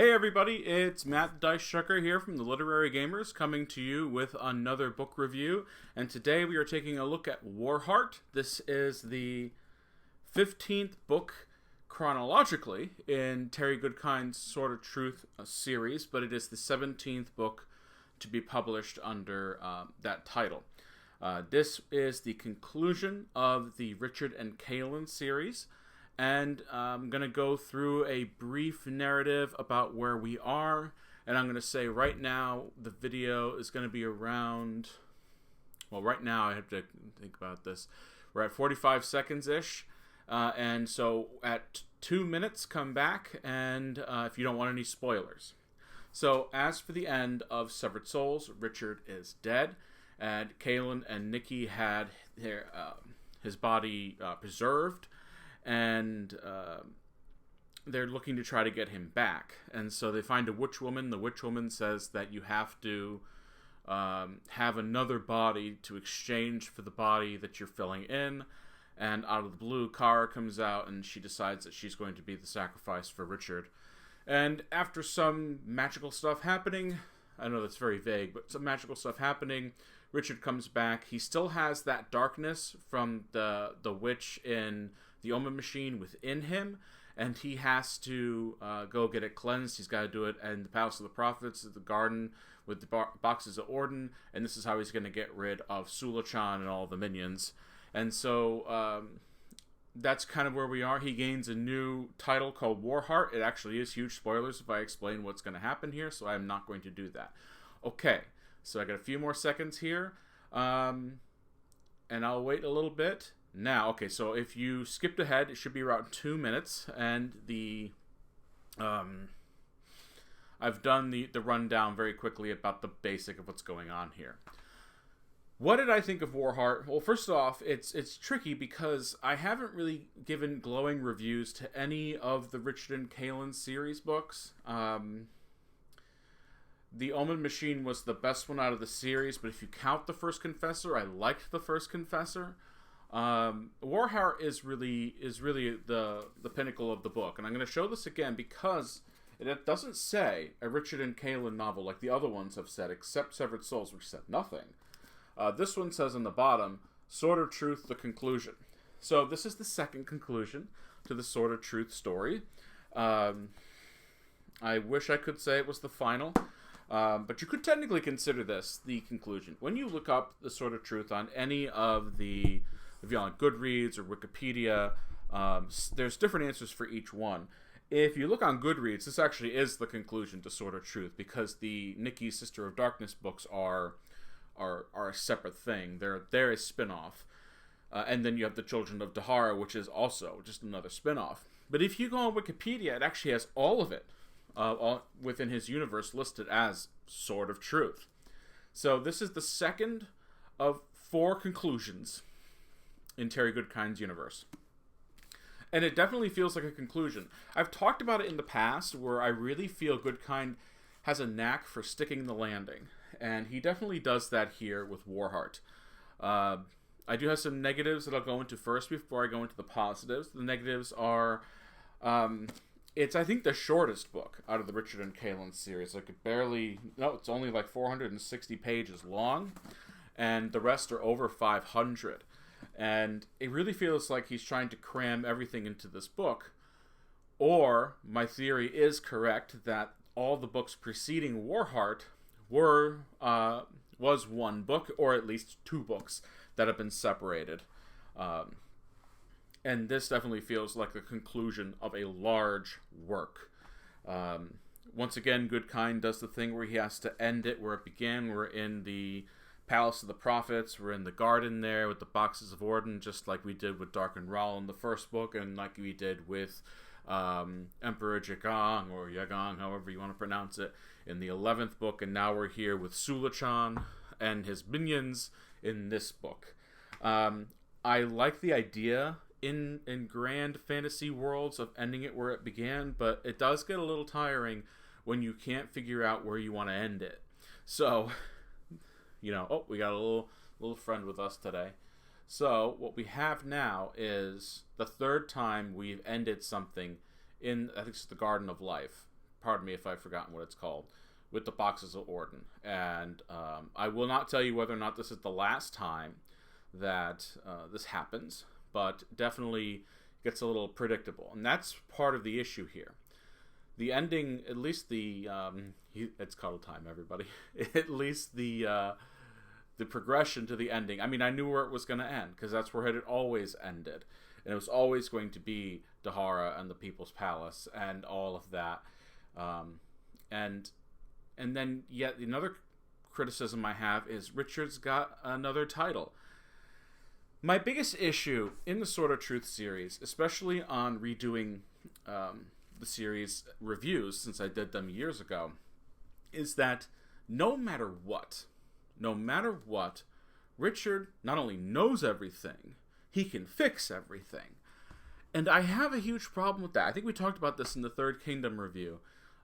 Hey everybody, it's Matt the Dice Chucker here from the Literary Gamers, coming to you with another book review. And today we are taking a look at Warheart. This is the 15th book chronologically in Terry Goodkind's Sword of Truth series, but it is the 17th book to be published under that title. This is the conclusion of the Richard and Kaelin series. And I'm going to go through a brief narrative about where we are. And I'm going to say right now the video is going to be around... Well, right now I have to think about this. We're at 45 seconds-ish. And so at 2 minutes, come back. And if you don't want any spoilers. So as for the end of Severed Souls, Richard is dead. And Kaelin and Nikki had his body preserved. And they're looking to try to get him back. And so they find a witch woman. The witch woman says that you have to have another body to exchange for the body that you're filling in. And out of the blue, Kara comes out and she decides that she's going to be the sacrifice for Richard. And after some magical stuff happening, I know that's very vague, but some magical stuff happening, Richard comes back. He still has that darkness from the witch in the Omen machine within him, and he has to go get it cleansed. He's got to do it in the Palace of the Prophets, the garden with the boxes of Orden, and this is how he's going to get rid of Sulachan and all the minions. And so that's kind of where we are. He gains a new title called Warheart. It actually is huge spoilers if I explain what's going to happen here, so I'm not going to do that. Okay, so I got a few more seconds here, and I'll wait a little bit. Now, okay, so if you skipped ahead, it should be around 2 minutes, and I've done the rundown very quickly about the basic of what's going on here. What did I think of Warheart? Well, first off, it's tricky because I haven't really given glowing reviews to any of the Richard and Kaelin series books. The Omen Machine was the best one out of the series, but if you count the First Confessor, I liked the First Confessor. Warheart is really the pinnacle of the book, and I'm going to show this again because it doesn't say a Richard and Kaelin novel like the other ones have said, except Severed Souls, which said nothing. This one says on the bottom, Sword of Truth, the conclusion. So this is the second conclusion to the Sword of Truth story. I wish I could say it was the final, but you could technically consider this the conclusion. When you look up the Sword of Truth on any of the, if you're on Goodreads or Wikipedia, there's different answers for each one. If you look on Goodreads, this actually is the conclusion to Sword of Truth because the Nikki Sister of Darkness books are a separate thing. They're a spin-off. And then you have the Children of Dahara, which is also just another spin-off. But if you go on Wikipedia, it actually has all of it all within his universe listed as Sword of Truth. So this is the second of 4 conclusions in Terry Goodkind's universe. And it definitely feels like a conclusion. I've talked about it in the past where I really feel Goodkind has a knack for sticking the landing. And he definitely does that here with Warheart. I do have some negatives that I'll go into first before I go into the positives. The negatives are, it's I think the shortest book out of the Richard and Kaelin series. Like it's only like 460 pages long, and the rest are over 500. And it really feels like he's trying to cram everything into this book. Or my theory is correct that all the books preceding Warheart was one book, or at least 2 books that have been separated. And this definitely feels like the conclusion of a large work. Once again, Goodkind does the thing where he has to end it where it began. We're in the Palace of the Prophets. We're in the garden there with the boxes of Orden, just like we did with Dark and Rahl in the first book, and like we did with Emperor Jagang, or Yagang, however you want to pronounce it, in the 11th book, and now we're here with Sulachan and his minions in this book. I like the idea in grand fantasy worlds of ending it where it began, but it does get a little tiring when you can't figure out where you want to end it. So, we got a little friend with us today. So what we have now is the third time we've ended something in, I think it's the Garden of Life. pardon me if I've forgotten what it's called, with the Boxes of Orden. And I will not tell you whether or not this is the last time that this happens, but definitely gets a little predictable. And that's part of the issue here. The ending, at least it's cuddle time, everybody. At least the progression to the ending. I mean, I knew where it was going to end, because that's where it had always ended. And it was always going to be Dahara and the People's Palace and all of that. And then yet another criticism I have is Richard's got another title. My biggest issue in the Sword of Truth series, especially on redoing the series reviews since I did them years ago, is that no matter what, Richard not only knows everything, he can fix everything. And I have a huge problem with that. I think we talked about this in the Third Kingdom review.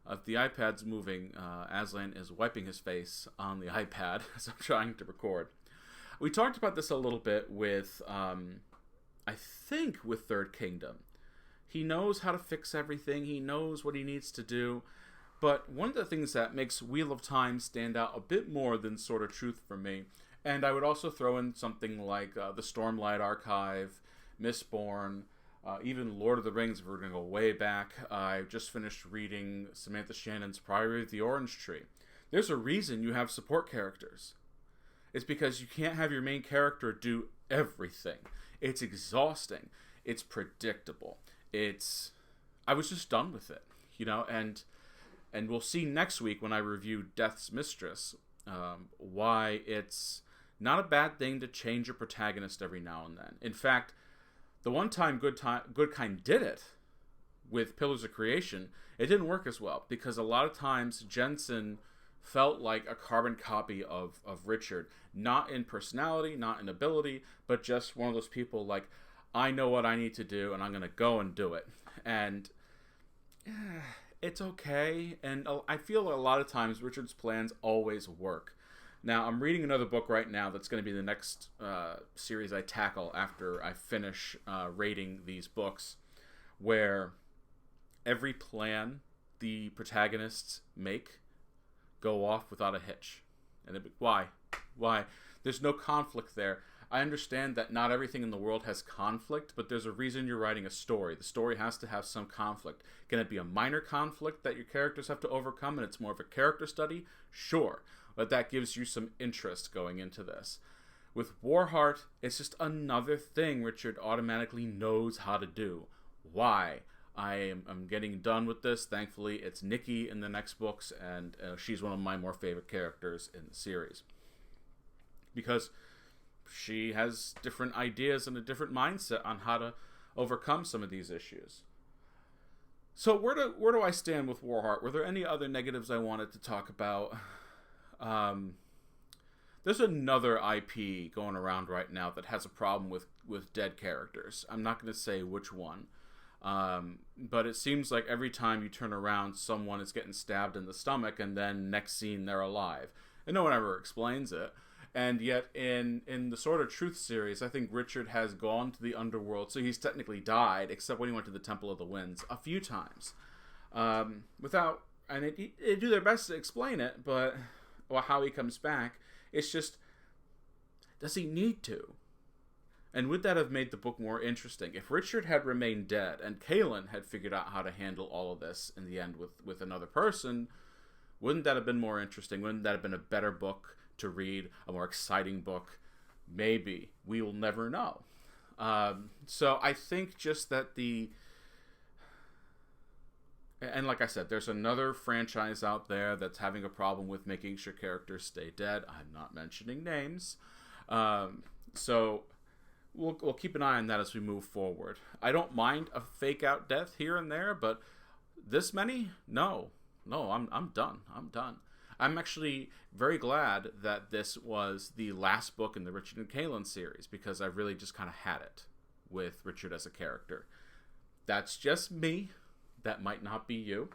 If the iPad's moving, Aslan is wiping his face on the iPad as I'm trying to record. We talked about this a little bit with, I think, with Third Kingdom. He knows how to fix everything. He knows what he needs to do. But one of the things that makes Wheel of Time stand out a bit more than Sword of Truth for me, and I would also throw in something like the Stormlight Archive, Mistborn, even Lord of the Rings, if we're going to go way back. I just finished reading Samantha Shannon's Priory of the Orange Tree. There's a reason you have support characters. It's because you can't have your main character do everything. It's exhausting. It's predictable. I was just done with it, and we'll see next week when I review Death's Mistress, why it's not a bad thing to change your protagonist every now and then. In fact, the one time Goodkind did it with Pillars of Creation, it didn't work as well, because a lot of times Jensen felt like a carbon copy of Richard, not in personality, not in ability, but just one of those people like, I know what I need to do, and I'm going to go and do it. And it's okay, and I feel a lot of times Richard's plans always work. Now, I'm reading another book right now that's going to be the next series I tackle after I finish rating these books, where every plan the protagonists make go off without a hitch. And why? There's no conflict there. I understand that not everything in the world has conflict, but there's a reason you're writing a story. The story has to have some conflict. Can it be a minor conflict that your characters have to overcome and it's more of a character study? Sure, but that gives you some interest going into this. With Warheart, it's just another thing Richard automatically knows how to do. Why? I'm getting done with this. Thankfully, it's Nikki in the next books, and she's one of my more favorite characters in the series. Because she has different ideas and a different mindset on how to overcome some of these issues. So where do I stand with Warheart? Were there any other negatives I wanted to talk about? There's another IP going around right now that has a problem with dead characters. I'm not going to say which one. But it seems like every time you turn around, someone is getting stabbed in the stomach, and then next scene they're alive. And no one ever explains it. And yet, in the Sword of Truth series, I think Richard has gone to the underworld, so he's technically died, except when he went to the Temple of the Winds, a few times. And they do their best to explain it, but how he comes back, it's just, does he need to? And would that have made the book more interesting? If Richard had remained dead, and Kaelin had figured out how to handle all of this in the end with another person, wouldn't that have been more interesting? Wouldn't that have been a better book to read, a more exciting book? Maybe. We will never know. So I think just that and like I said, there's another franchise out there that's having a problem with making sure characters stay dead. I'm not mentioning names. So we'll keep an eye on that as we move forward. I don't mind a fake out death here and there, but this many? No, I'm done. I'm actually very glad that this was the last book in the Richard and Kaelin series, because I really just kind of had it with Richard as a character. That's just me. That might not be you.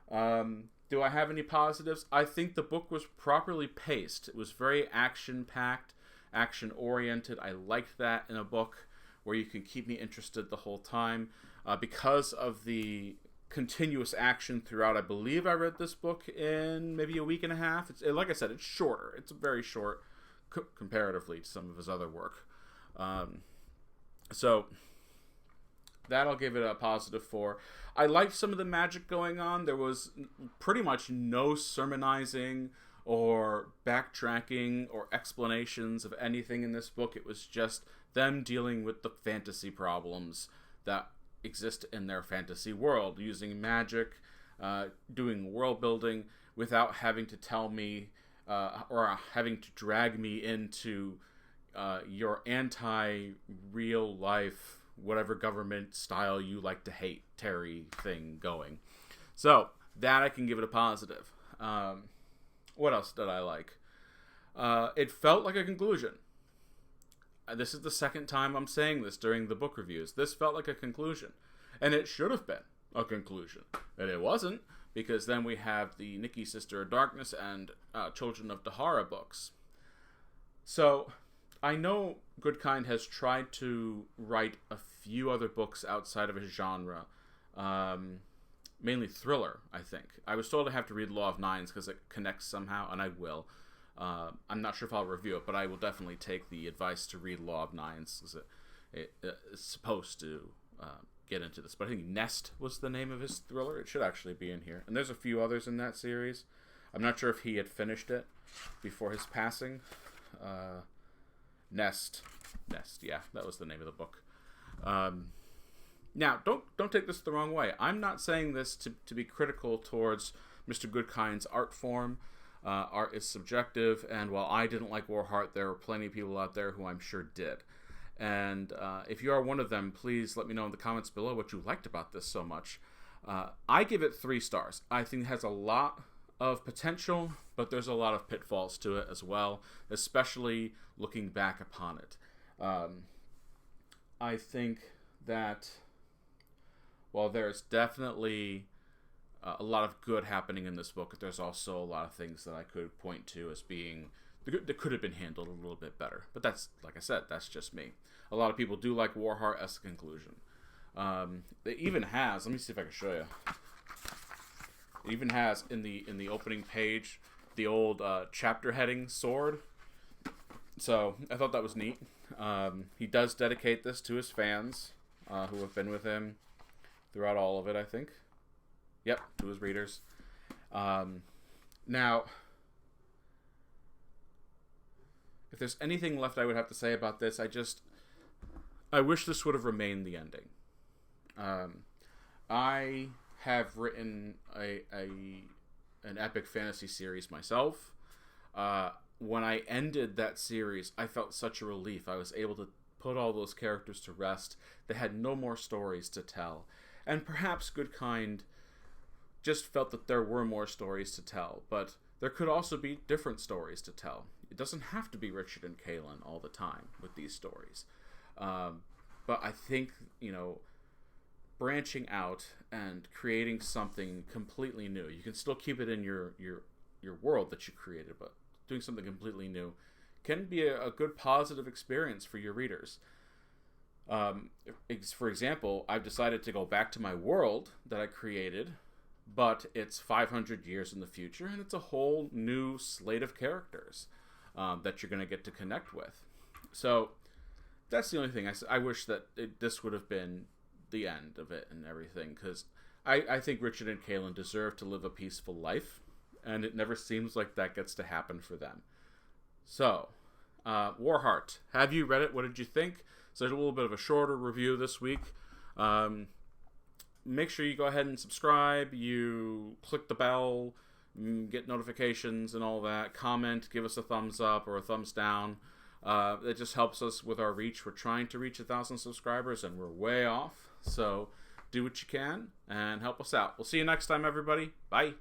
Do I have any positives? I think the book was properly paced. It was very action-packed, action-oriented. I liked that in a book where you can keep me interested the whole time. Because of the continuous action throughout. I believe I read this book in maybe a week and a half. Like I said, it's shorter. It's very short comparatively to some of his other work. So that I'll give it a positive for. I liked some of the magic going on. There was pretty much no sermonizing or backtracking or explanations of anything in this book. It was just them dealing with the fantasy problems that exist in their fantasy world, using magic, doing world building without having to tell me or having to drag me into your anti-real life, whatever government style you like to hate, Terry thing going. So that I can give it a positive. What else did I like? It felt like a conclusion. This is the second time I'm saying this during the book reviews. This felt like a conclusion. And it should have been a conclusion. And it wasn't, because then we have the Nikki Sister of Darkness and Children of Dahara books. So I know Goodkind has tried to write a few other books outside of his genre. Mainly thriller, I think. I was told I have to read Law of Nines because it connects somehow, and I will. I'm not sure if I'll review it, but I will definitely take the advice to read Law of Nines, because it's supposed to get into this. But I think Nest was the name of his thriller. It should actually be in here. And there's a few others in that series. I'm not sure if he had finished it before his passing. Nest, yeah, that was the name of the book. Now, don't take this the wrong way. I'm not saying this to be critical towards Mr. Goodkind's art form. Art is subjective, and while I didn't like Warheart, there were plenty of people out there who I'm sure did. And if you are one of them, please let me know in the comments below what you liked about this so much. I give it 3 stars. I think it has a lot of potential, but there's a lot of pitfalls to it as well, especially looking back upon it. I think that while there's definitely a lot of good happening in this book, there's also a lot of things that I could point to as being that could have been handled a little bit better. But that's, like I said, that's just me. A lot of people do like Warheart as a conclusion. It even has, let me see if I can show you. It even has in the opening page the old chapter heading sword. So I thought that was neat. He does dedicate this to his fans who have been with him throughout all of it, I think. Yep, to his readers. Now, if there's anything left I would have to say about this, I wish this would have remained the ending. I have written an epic fantasy series myself. When I ended that series, I felt such a relief. I was able to put all those characters to rest. They had no more stories to tell. And perhaps Goodkind just felt that there were more stories to tell, but there could also be different stories to tell. It doesn't have to be Richard and Kaylin all the time with these stories. But I think, branching out and creating something completely new. You can still keep it in your world that you created, but doing something completely new can be a good positive experience for your readers. For example, I've decided to go back to my world that I created, but it's 500 years in the future, and it's a whole new slate of characters that you're going to get to connect with. So that's the only thing. I wish that this would have been the end of it and everything, because I think Richard and Kaylin deserve to live a peaceful life, and it never seems like that gets to happen for them. So, Warheart, have you read it? What did you think? So, a little bit of a shorter review this week. Make sure you go ahead and subscribe. You click the bell, get notifications and all that. Comment, give us a thumbs up or a thumbs down. It just helps us with our reach. We're trying to reach 1,000 subscribers, and we're way off. So do what you can and help us out. We'll see you next time, everybody. Bye.